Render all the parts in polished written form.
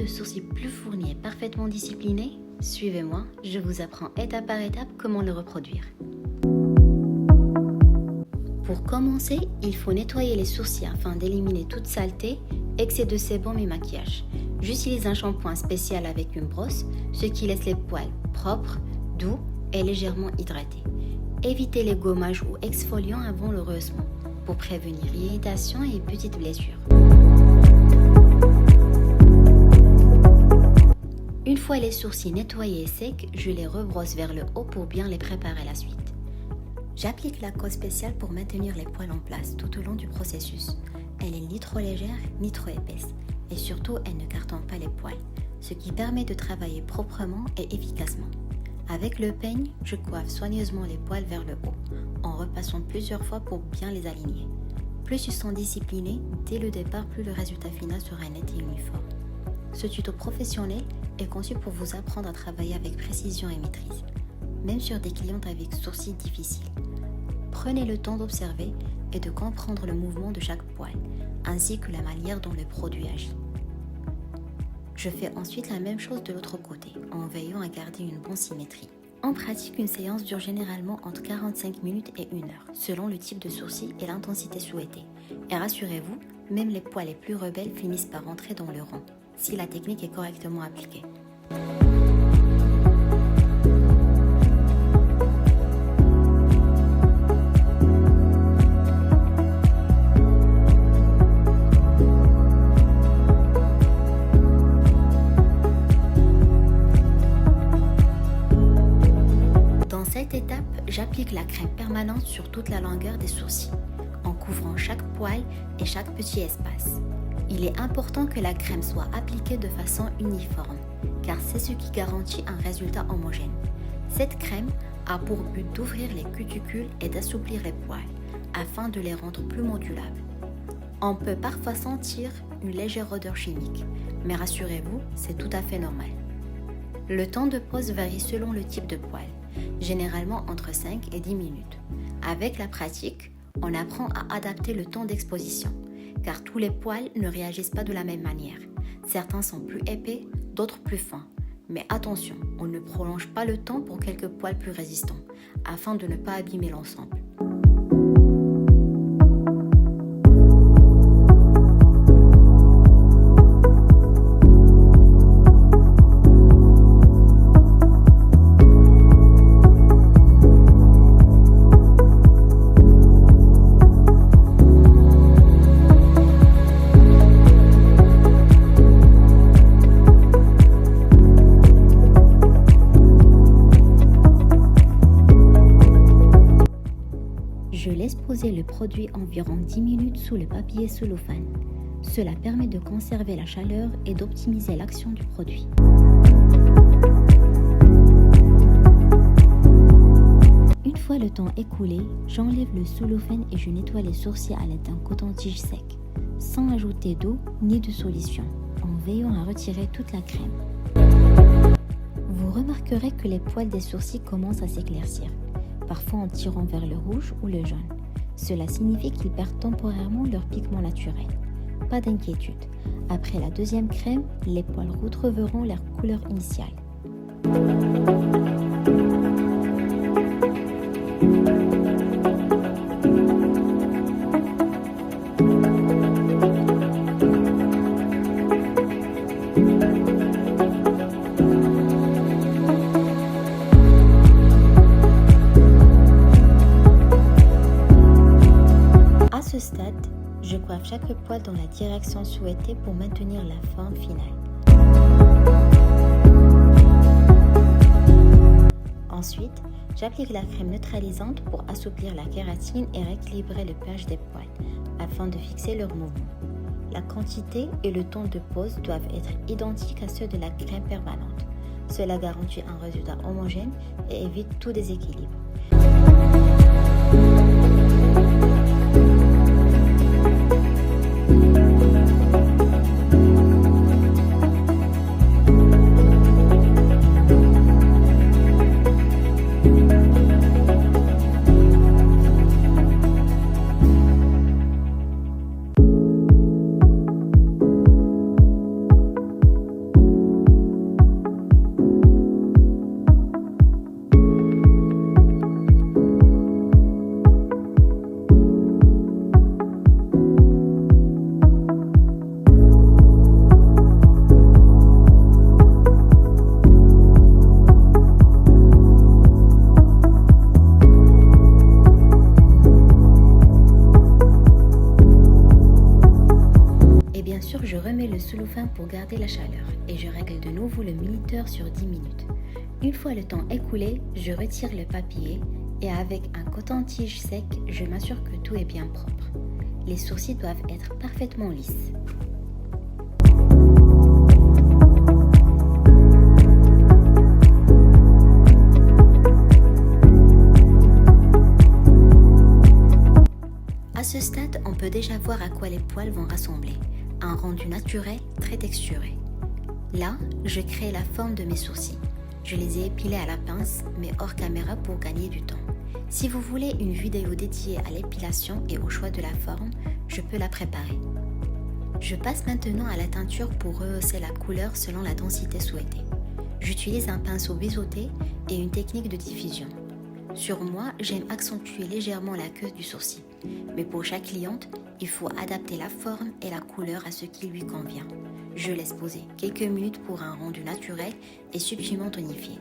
de sourcils plus fourni et parfaitement discipliné? Suivez-moi, je vous apprends étape par étape comment le reproduire. Pour commencer, il faut nettoyer les sourcils afin d'éliminer toute saleté, excès de sébum et maquillage. J'utilise un shampoing spécial avec une brosse, ce qui laisse les poils propres, doux et légèrement hydratés. Évitez les gommages ou exfoliants avant le rehaussement pour prévenir l'irritation et petites blessures. Une fois les sourcils nettoyés et secs, je les rebrosse vers le haut pour bien les préparer à la suite. J'applique la colle spéciale pour maintenir les poils en place tout au long du processus. Elle est ni trop légère ni trop épaisse et surtout elle ne cartonne pas les poils, ce qui permet de travailler proprement et efficacement. Avec le peigne, je coiffe soigneusement les poils vers le haut, en repassant plusieurs fois pour bien les aligner. Plus ils sont disciplinés, dès le départ, plus le résultat final sera net et uniforme. Ce tuto professionnel est conçu pour vous apprendre à travailler avec précision et maîtrise, même sur des clientes avec sourcils difficiles. Prenez le temps d'observer et de comprendre le mouvement de chaque poil, ainsi que la manière dont le produit agit. Je fais ensuite la même chose de l'autre côté, en veillant à garder une bonne symétrie. En pratique, une séance dure généralement entre 45 minutes et 1 heure, selon le type de sourcil et l'intensité souhaitée. Et rassurez-vous, même les poils les plus rebelles finissent par rentrer dans le rang, si la technique est correctement appliquée. Dans cette étape, j'applique la crème permanente sur toute la longueur des sourcils, en couvrant chaque poil et chaque petit espace. Il est important que la crème soit appliquée de façon uniforme, car c'est ce qui garantit un résultat homogène. Cette crème a pour but d'ouvrir les cuticules et d'assouplir les poils, afin de les rendre plus modulables. On peut parfois sentir une légère odeur chimique, mais rassurez-vous, c'est tout à fait normal. Le temps de pose varie selon le type de poil, généralement entre 5 et 10 minutes. Avec la pratique, on apprend à adapter le temps d'exposition, car tous les poils ne réagissent pas de la même manière. Certains sont plus épais, d'autres plus fins. Mais attention, on ne prolonge pas le temps pour quelques poils plus résistants, afin de ne pas abîmer l'ensemble. Je laisse poser le produit environ 10 minutes sous le papier cellophane. Cela permet de conserver la chaleur et d'optimiser l'action du produit. Une fois le temps écoulé, j'enlève le cellophane et je nettoie les sourcils à l'aide d'un coton-tige sec, sans ajouter d'eau ni de solution, en veillant à retirer toute la crème. Vous remarquerez que les poils des sourcils commencent à s'éclaircir, parfois en tirant vers le rouge ou le jaune. Cela signifie qu'ils perdent temporairement leur pigment naturel. Pas d'inquiétude, après la deuxième crème, les poils retrouveront leur couleur initiale. À ce stade, je coiffe chaque poil dans la direction souhaitée pour maintenir la forme finale. Ensuite, j'applique la crème neutralisante pour assouplir la kératine et rééquilibrer le pH des poils afin de fixer leur mouvement. La quantité et le temps de pose doivent être identiques à ceux de la crème permanente. Cela garantit un résultat homogène et évite tout déséquilibre. fin pour garder la chaleur et je règle de nouveau le minuteur sur 10 minutes. Une fois le temps écoulé, je retire le papier et avec un coton-tige sec, je m'assure que tout est bien propre. Les sourcils doivent être parfaitement lisses. À ce stade, on peut déjà voir à quoi les poils vont rassembler. Un rendu naturel, très texturé. Là, je crée la forme de mes sourcils. Je les ai épilés à la pince, mais hors caméra pour gagner du temps. Si vous voulez une vidéo dédiée à l'épilation et au choix de la forme, je peux la préparer. Je passe maintenant à la teinture pour rehausser la couleur selon la densité souhaitée. J'utilise un pinceau biseauté et une technique de diffusion. Sur moi, j'aime accentuer légèrement la queue du sourcil. Mais pour chaque cliente, il faut adapter la forme et la couleur à ce qui lui convient. Je laisse poser quelques minutes pour un rendu naturel et subtilement tonifié.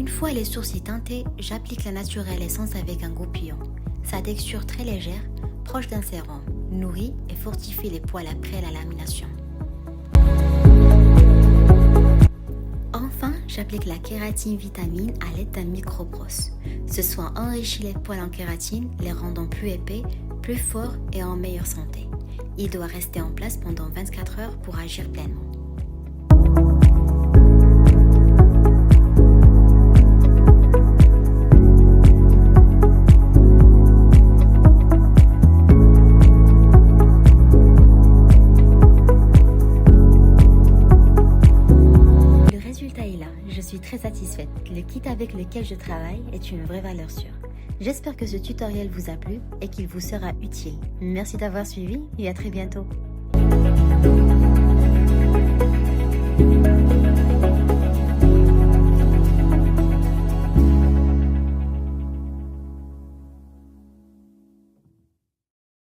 Une fois les sourcils teintés, j'applique la Naturelle Essence avec un goupillon. Sa texture très légère, proche d'un sérum, nourrit et fortifie les poils après la lamination. Enfin, j'applique la kératine vitamine à l'aide d'un micro-brosse. Ce soin enrichit les poils en kératine, les rendant plus épais, plus forts et en meilleure santé. Il doit rester en place pendant 24 heures pour agir pleinement. Je suis très satisfaite. Le kit avec lequel je travaille est une vraie valeur sûre. J'espère que ce tutoriel vous a plu et qu'il vous sera utile. Merci d'avoir suivi et à très bientôt.